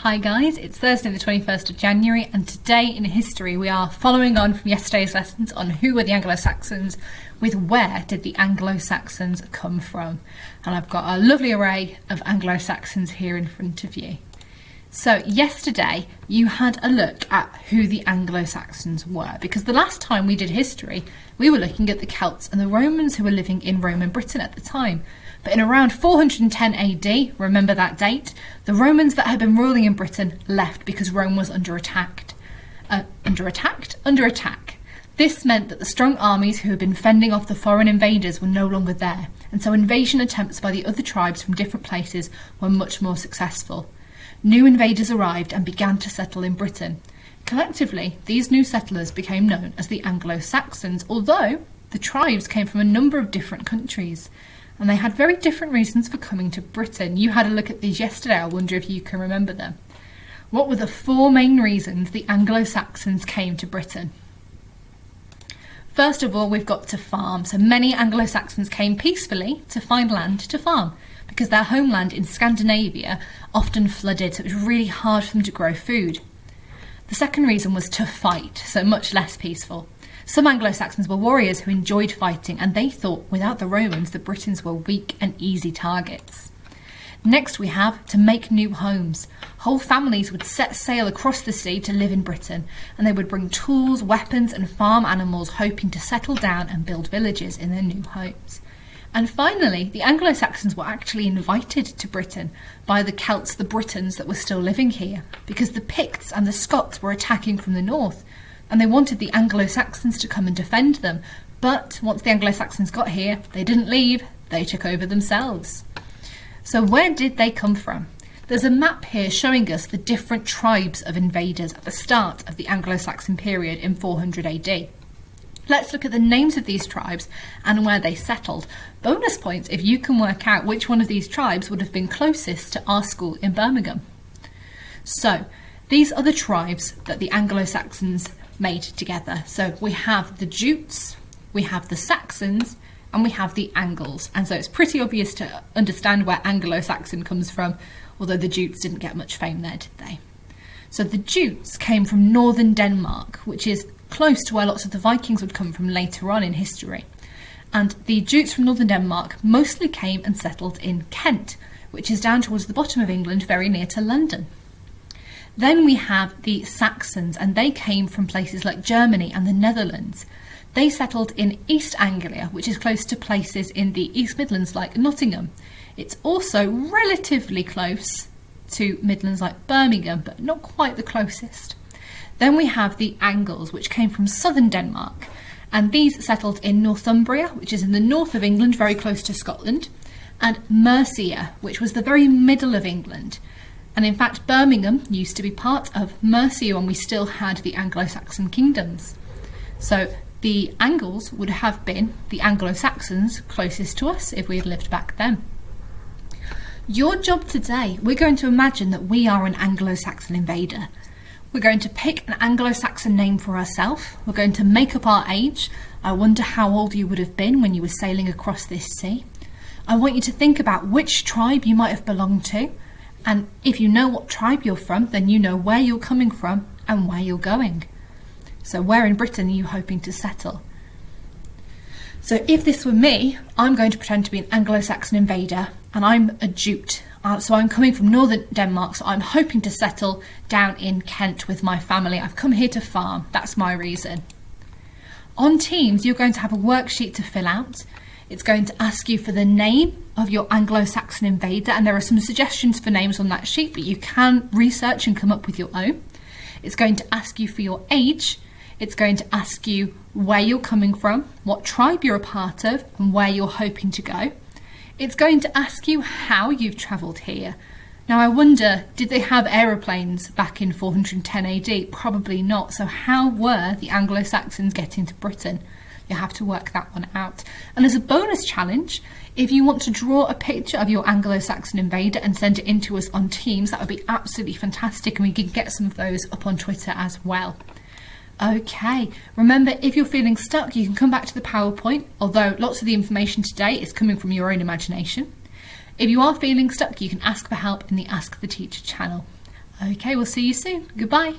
Hi guys, it's Thursday the 21st of January and today in history we are following on from yesterday's lessons on who were the Anglo-Saxons with where did the Anglo-Saxons come from. And I've got a lovely array of Anglo-Saxons here in front of you. So yesterday you had a look at who the Anglo-Saxons were, because the last time we did history we were looking at the Celts and the Romans who were living in Roman Britain at the time. But in around 410 AD, remember that date, the Romans that had been ruling in Britain left because Rome was under attack. This meant that the strong armies who had been fending off the foreign invaders were no longer there, and so invasion attempts by the other tribes from different places were much more successful. New invaders arrived and began to settle in Britain. Collectively, these new settlers became known as the Anglo-Saxons, although the tribes came from a number of different countries. And they had very different reasons for coming to Britain. You had a look at these yesterday. I wonder if you can remember them. What were the four main reasons the Anglo-Saxons came to Britain? First of all, we've got to farm. So many Anglo-Saxons came peacefully to find land to farm because their homeland in Scandinavia often flooded, so it was really hard for them to grow food. The second reason was to fight, so much less peaceful. Some Anglo-Saxons were warriors who enjoyed fighting, and they thought without the Romans the Britons were weak and easy targets. Next we have to make new homes. Whole families would set sail across the sea to live in Britain, and they would bring tools, weapons and farm animals, hoping to settle down and build villages in their new homes. And finally, the Anglo-Saxons were actually invited to Britain by the Celts, the Britons that were still living here, because the Picts and the Scots were attacking from the north. And they wanted the Anglo-Saxons to come and defend them. But once the Anglo-Saxons got here, they didn't leave, they took over themselves. So where did they come from? There's a map here showing us the different tribes of invaders at the start of the Anglo-Saxon period in 400 AD. Let's look at the names of these tribes and where they settled. Bonus points if you can work out which one of these tribes would have been closest to our school in Birmingham. So these are the tribes that the Anglo-Saxons made together. So we have the Jutes, we have the Saxons, and we have the Angles. And so it's pretty obvious to understand where Anglo-Saxon comes from, although the Jutes didn't get much fame there, did they? So the Jutes came from northern Denmark, which is close to where lots of the Vikings would come from later on in history. And the Jutes from northern Denmark mostly came and settled in Kent, which is down towards the bottom of England, very near to London. Then we have the Saxons, and they came from places like Germany and the Netherlands. They settled in East Anglia, which is close to places in the East Midlands like Nottingham. It's also relatively close to Midlands like Birmingham, but not quite the closest. Then we have the Angles, which came from southern Denmark, and these settled in Northumbria, which is in the north of England, very close to Scotland, and Mercia, which was the very middle of England. And in fact, Birmingham used to be part of Mercia when we still had the Anglo-Saxon kingdoms. So the Angles would have been the Anglo-Saxons closest to us if we had lived back then. Your job today, we're going to imagine that we are an Anglo-Saxon invader. We're going to pick an Anglo-Saxon name for ourselves. We're going to make up our age. I wonder how old you would have been when you were sailing across this sea. I want you to think about which tribe you might have belonged to. And if you know what tribe you're from, then you know where you're coming from and where you're going. So where in Britain are you hoping to settle? So if this were me, I'm going to pretend to be an Anglo-Saxon invader and I'm a Jute. So I'm coming from northern Denmark, so I'm hoping to settle down in Kent with my family. I've come here to farm, that's my reason. On Teams, you're going to have a worksheet to fill out. It's going to ask you for the name of your Anglo-Saxon invader, and there are some suggestions for names on that sheet, but you can research and come up with your own. It's going to ask you for your age. It's going to ask you where you're coming from, what tribe you're a part of, and where you're hoping to go. It's going to ask you how you've travelled here. Now I wonder, did they have aeroplanes back in 410 AD? Probably not. So how were the Anglo-Saxons getting to Britain? You have to work that one out. And as a bonus challenge, if you want to draw a picture of your Anglo-Saxon invader and send it in to us on Teams, that would be absolutely fantastic, and we can get some of those up on Twitter as well. Okay, remember, if you're feeling stuck, you can come back to the PowerPoint, although lots of the information today is coming from your own imagination. If you are feeling stuck, you can ask for help in the Ask the Teacher channel. Okay, we'll see you soon. Goodbye.